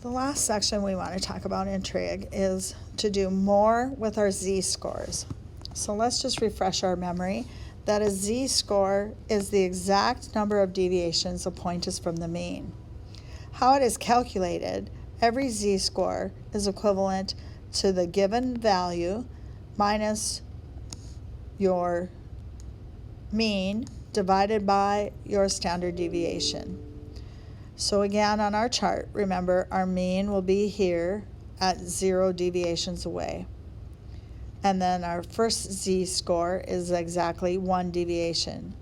The last section we want to talk about in trig is to do more with our z-scores. So let's just refresh our memory that a z-score is the exact number of deviations a point is from the mean. How it is calculated, every z-score is equivalent to the given value minus your mean divided by your standard deviation. So again, on our chart, remember our mean will be here at 0 deviations away. And then our first z-score is exactly 1 deviation.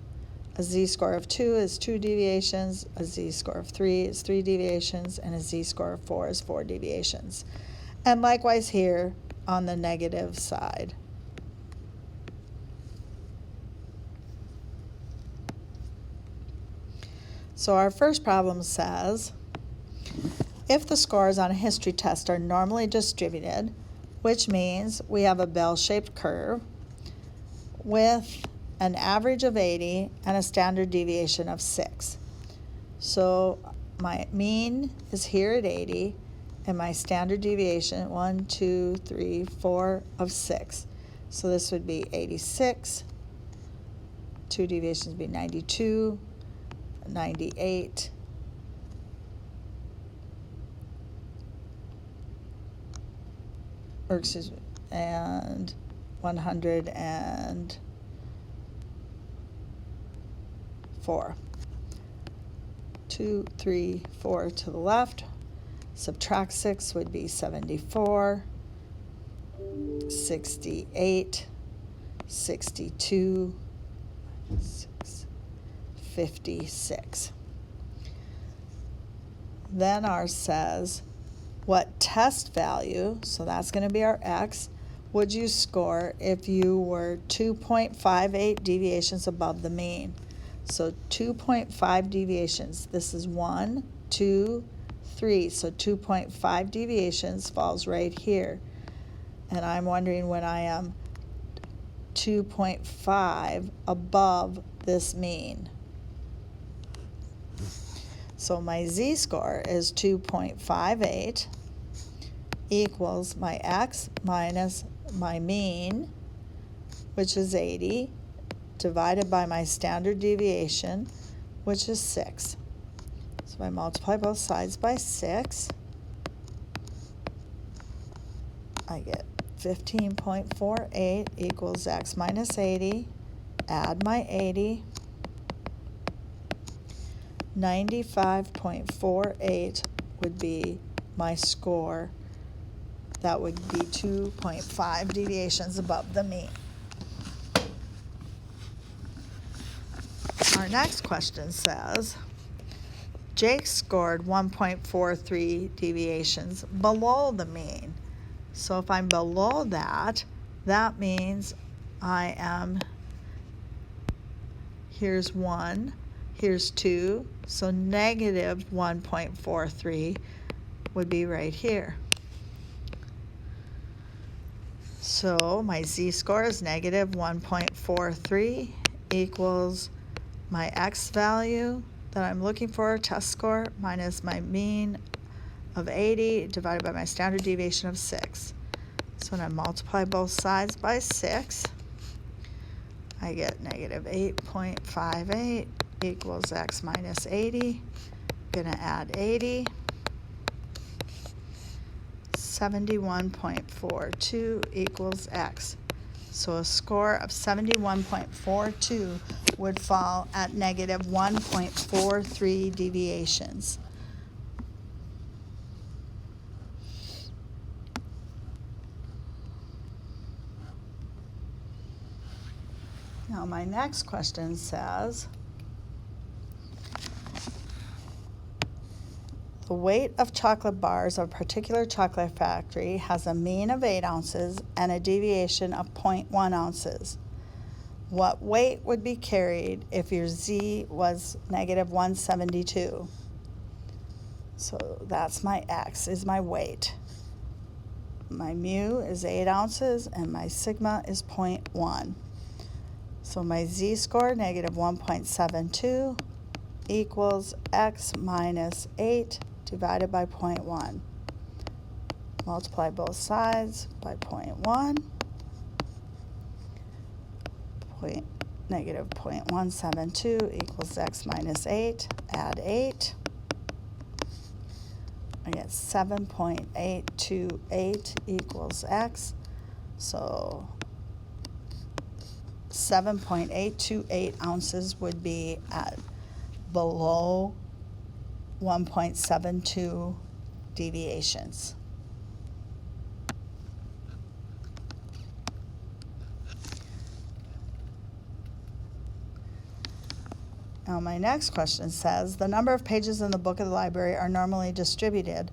A z-score of 2 is 2 deviations, a z-score of 3 is 3 deviations, and a z-score of 4 is 4 deviations. And likewise here on the negative side. So our first problem says, if the scores on a history test are normally distributed, which means we have a bell-shaped curve with an average of 80 and a standard deviation of 6. So my mean is here at 80 and my standard deviation 1, 2, 3, 4 of 6. So this would be 86. 2 deviations would be 92. 98, or excuse me, and 104. 2, 3, 4 to the left. Subtract 6 would be 74, 68, 62, 56. Then ours says, what test value, so that's going to be our x, would you score if you were 2.58 deviations above the mean? So 2.5 deviations. This is 1, 2, 3. So 2.5 deviations falls right here. And I'm wondering when I am 2.5 above this mean. So my z-score is 2.58 equals my x minus my mean, which is 80, divided by my standard deviation, which is 6. So I multiply both sides by 6. I get 15.48 equals x minus 80. Add my 80. 95.48 would be my score. That would be 2.5 deviations above the mean. Our next question says, Jake scored 1.43 deviations below the mean. So if I'm below that, that means I am, here's 1, here's 2, so negative 1.43 would be right here. So my z-score is negative 1.43 equals my x value that I'm looking for, test score, minus my mean of 80 divided by my standard deviation of 6. So when I multiply both sides by 6, I get negative 8.58 equals x minus 80. I'm going to add 80. 71.42 equals x. So a score of 71.42 would fall at negative 1.43 deviations. Now my next question says, the weight of chocolate bars of a particular chocolate factory has a mean of 8 ounces and a deviation of 0.1 ounces. What weight would be carried if your z was negative 172? So that's my x, is my weight. My mu is 8 ounces and my sigma is 0.1. So my z-score, negative 1.72, equals x minus 8 divided by 0.1. multiply both sides by 0.1, negative 0.172 equals x minus 8, add 8. I get 7.828 equals x, so 7.828 ounces would be at below 1.72 deviations. Now my next question says, the number of pages in the book of the library are normally distributed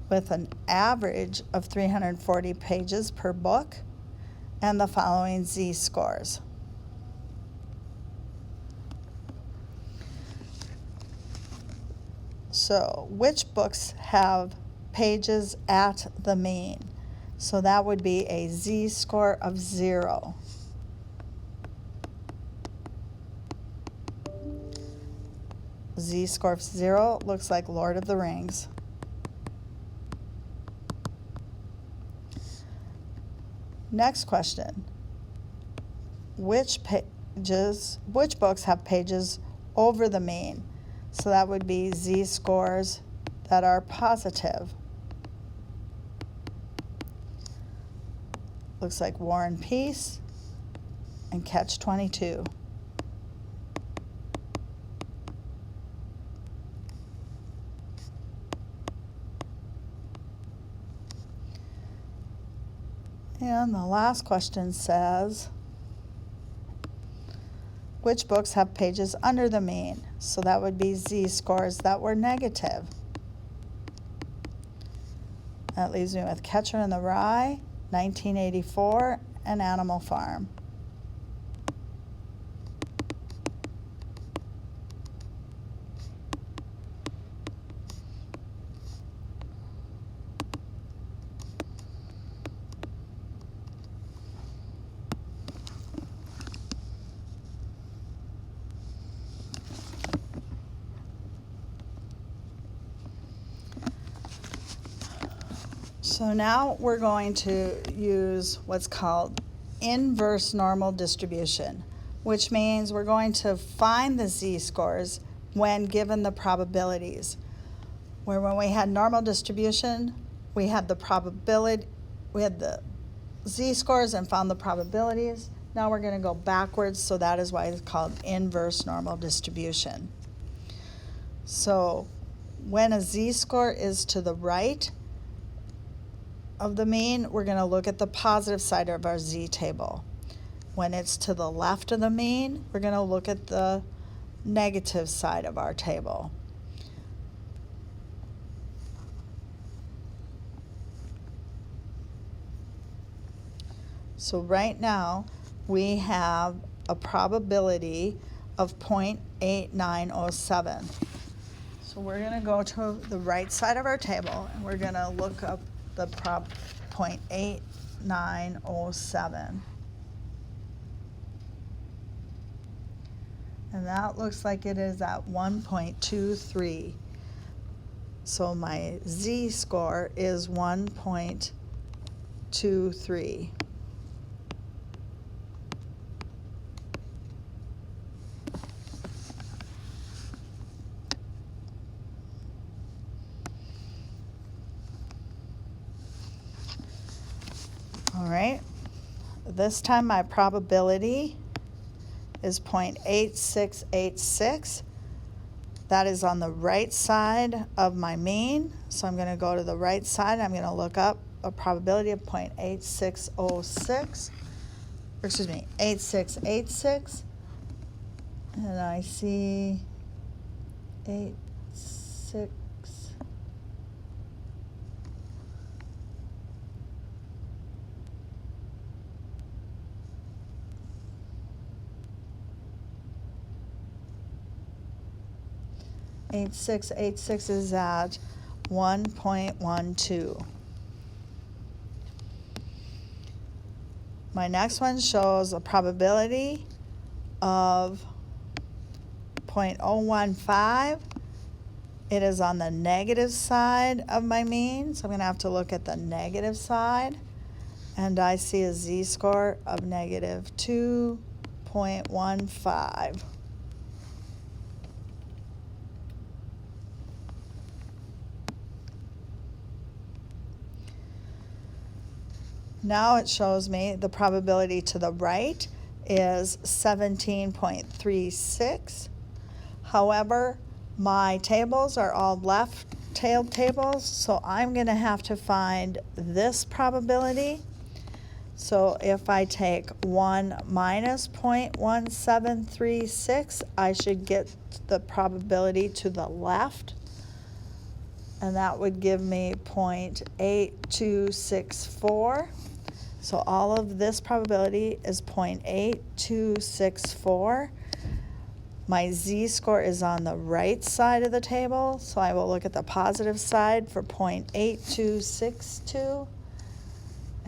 with an average of 340 pages per book and the following z-scores. So which books have pages at the mean? So that would be a z-score of 0. Z-score of 0 looks like Lord of the Rings. Next question. Which books have pages over the mean? So that would be z-scores that are positive. Looks like War and Peace and Catch-22. And the last question says, which books have pages under the mean? So that would be z-scores that were negative. That leaves me with Catcher in the Rye, 1984, and Animal Farm. So now we're going to use what's called inverse normal distribution, which means we're going to find the z-scores when given the probabilities. Where when we had normal distribution, we had the probability, we had the z-scores and found the probabilities. Now we're going to go backwards, so that is why it's called inverse normal distribution. So when a z-score is to the right of the mean, we're going to look at the positive side of our z-table. When it's to the left of the mean, we're going to look at the negative side of our table. So right now, we have a probability of 0.8907. So we're going to go to the right side of our table, and we're going to look up the 0.8907. And that looks like it is at 1.23. So my z-score is 1.23. All right, this time my probability is 0.8686. That is on the right side of my mean. So I'm going to go to the right side. I'm going to look up a probability of 0.8606, or excuse me, 8686. And I see 86. 8686 is at 1.12. My next one shows a probability of 0.015 it is on the negative side of my mean, so I'm going to have to look at the negative side, and I see a z-score of negative 2.15. Now it shows me the probability to the right is 17.36. However, my tables are all left-tailed tables, so I'm going to have to find this probability. So if I take 1 minus 0.1736, I should get the probability to the left, and that would give me 0.8264. So all of this probability is 0.8264. My z-score is on the right side of the table, so I will look at the positive side for 0.8262,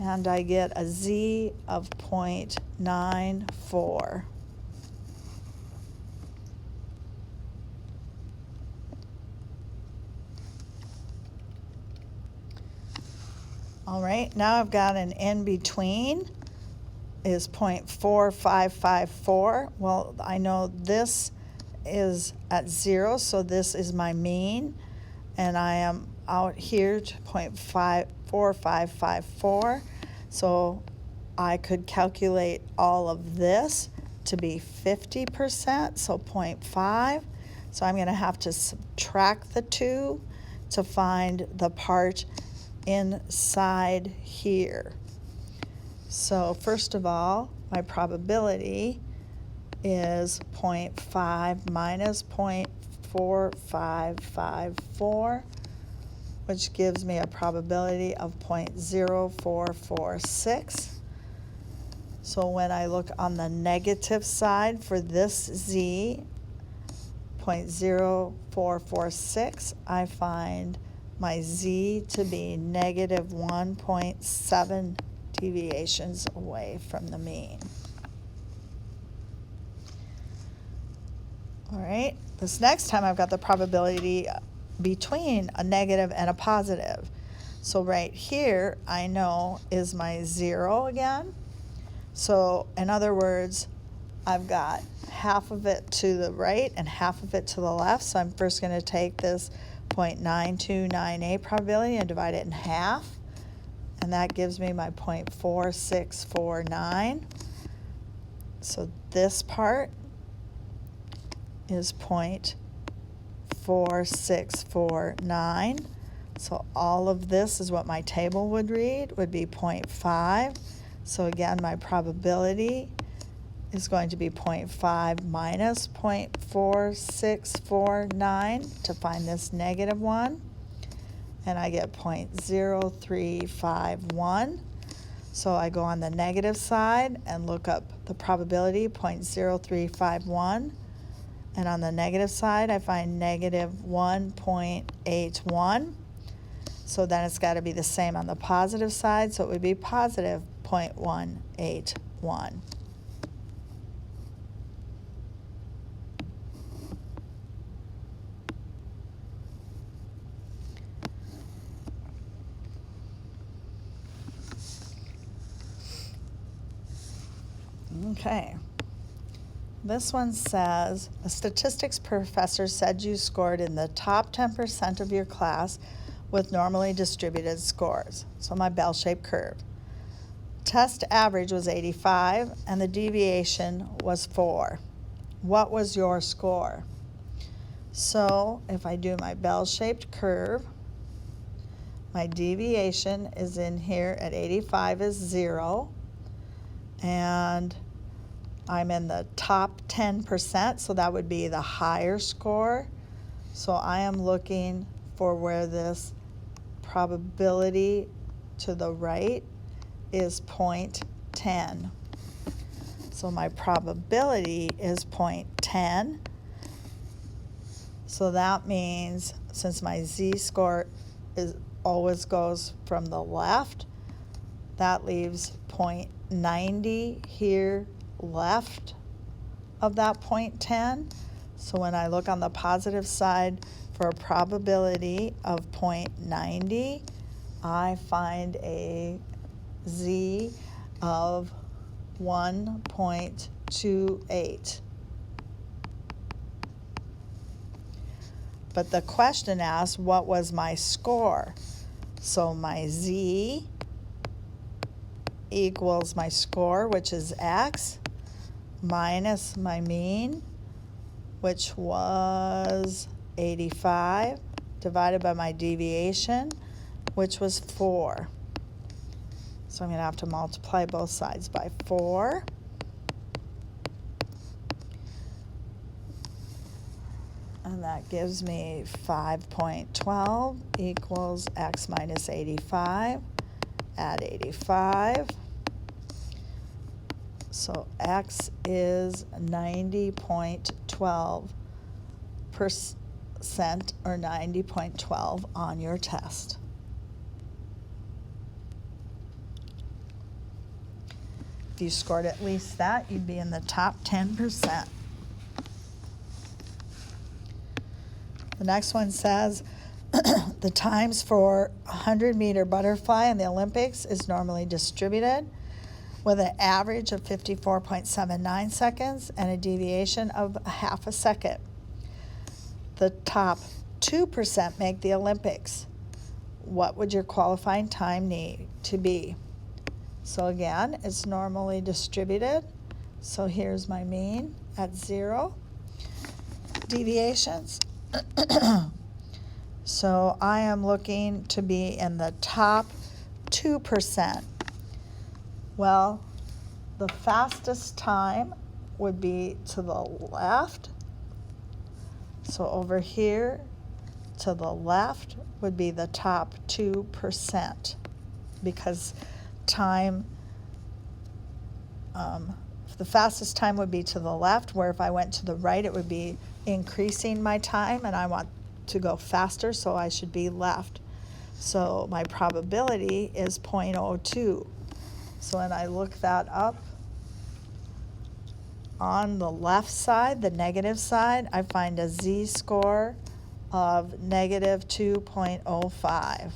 and I get a z of 0.94. All right, now I've got an in-between is 0.4554. Well, I know this is at 0, so this is my mean, and I am out here to 0.4554. So I could calculate all of this to be 50%, so 0.5. So I'm going to have to subtract the 2 to find the part inside here. So first of all, my probability is 0.5 minus 0.4554, which gives me a probability of 0.0446. So when I look on the negative side for this z, 0.0446, I find my z to be negative 1.7 deviations away from the mean. All right, this next time I've got the probability between a negative and a positive. So right here, I know is my 0 again. So in other words, I've got half of it to the right and half of it to the left. So I'm first going to take this 0.9298 probability and divide it in half. And that gives me my 0.4649. So this part is 0.4649. So all of this is what my table would read, would be 0.5. So again, my probability is going to be 0.5 minus 0.4649 to find this negative one. And I get 0.0351. So I go on the negative side and look up the probability, 0.0351. And on the negative side, I find negative 1.81. So then it's got to be the same on the positive side, so it would be positive 0.181. Okay. This one says, a statistics professor said you scored in the top 10% of your class with normally distributed scores. So my bell-shaped curve. Test average was 85 and the deviation was 4. What was your score? So if I do my bell-shaped curve, my deviation is in here at 85 is 0, and I'm in the top 10%, so that would be the higher score. So I am looking for where this probability to the right is 0.10. So my probability is 0.10. So that means since my z-score always goes from the left, that leaves 0.90 here left of that 0.10. So when I look on the positive side for a probability of 0.90, I find a z of 1.28. But the question asks, what was my score? So my z equals my score, which is x, minus my mean, which was 85, divided by my deviation, which was 4. So I'm going to have to multiply both sides by 4. And that gives me 5.12 equals x minus 85. Add 85. So x is 90.12% or 90.12 on your test. If you scored at least that, you'd be in the top 10%. The next one says, the times for a 100-meter butterfly in the Olympics is normally distributed with an average of 54.79 seconds and a deviation of a half a second. The top 2% make the Olympics. What would your qualifying time need to be? So again, it's normally distributed. So here's my mean at 0. Deviations. So I am looking to be in the top 2%. Well, the fastest time would be to the left. So over here to the left would be the top 2%, because time, the fastest time would be to the left, where if I went to the right, it would be increasing my time, and I want to go faster, so I should be left. So my probability is 0.02. So when I look that up, on the left side, the negative side, I find a z-score of negative 2.05.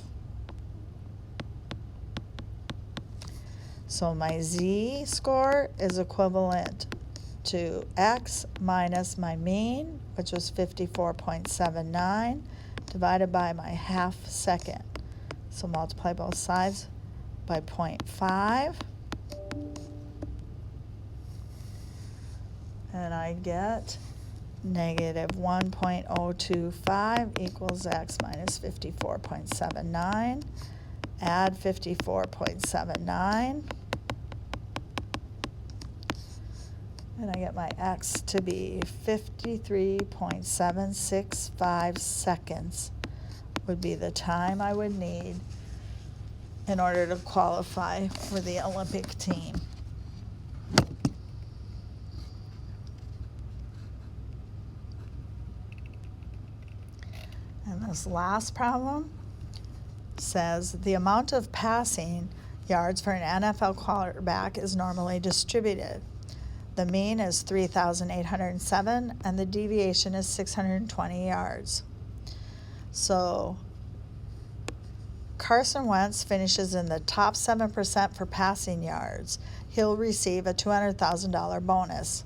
So my z-score is equivalent to x minus my mean, which was 54.79, divided by my half second. So multiply both sides by 0.5. And I get negative 1.025 equals x minus 54.79. Add 54.79. And I get my x to be 53.765 seconds would be the time I would need in order to qualify for the Olympic team. And this last problem says the amount of passing yards for an NFL quarterback is normally distributed. The mean is 3,807 and the deviation is 620 yards. So Carson Wentz finishes in the top 7% for passing yards. He'll receive a $200,000 bonus.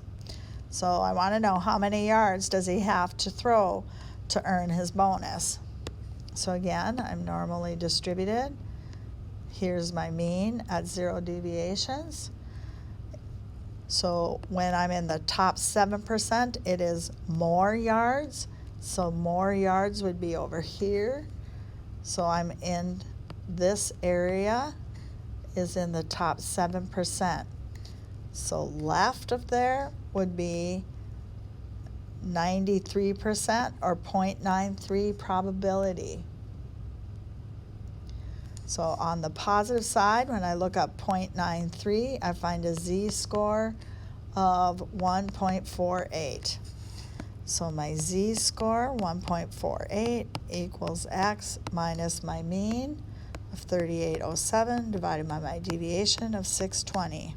So I want to know, how many yards does he have to throw to earn his bonus? So again, I'm normally distributed. Here's my mean at 0 deviations. So when I'm in the top 7%, it is more yards. So more yards would be over here. So I'm in this area is in the top 7%. So left of there would be 93% or 0.93 probability. So on the positive side, when I look up 0.93, I find a z-score of 1.48. So my z-score, 1.48, equals x minus my mean of 3807 divided by my deviation of 620.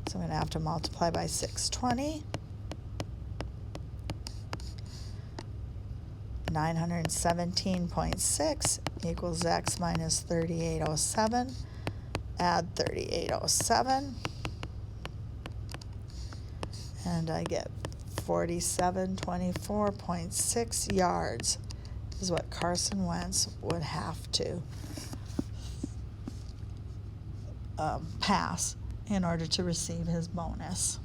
So I'm going to have to multiply by 620. 917.6 equals x minus 3807. Add 3807. And I get 4724.6 yards is what Carson Wentz would have to pass in order to receive his bonus.